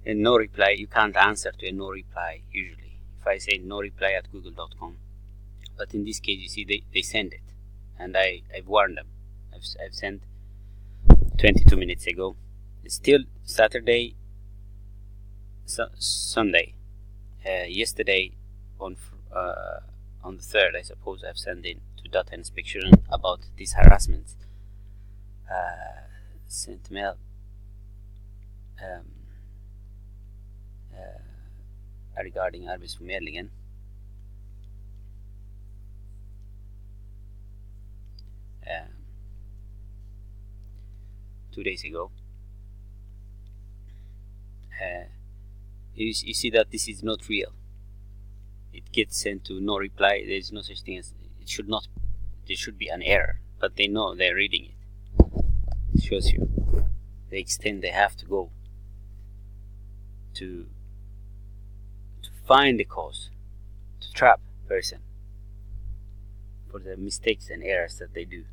a no reply, you can't answer to a no reply usually. If I say no reply at google.com, but in this case, you see, they send it, and I've warned them. I've sent 22 minutes ago. It's still Saturday, Sunday. Yesterday on the 3rd, I suppose, I've sent in to data inspection about this harassment. Sent mail regarding arbetsförmedlingen. 2 days ago. You see that this is not real. It gets sent to no reply. There is no such thing as it should not. There should be an error, but they know they're reading it. It shows you the extent they have to go to find the cause, to trap person for the mistakes and errors that they do.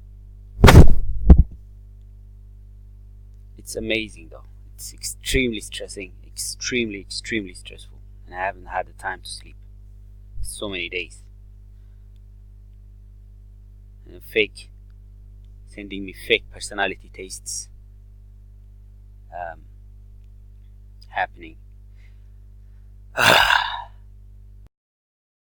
It's amazing though. It's extremely stressing, extremely stressful, and I haven't had the time to sleep so many days. And sending me fake personality tastes happening.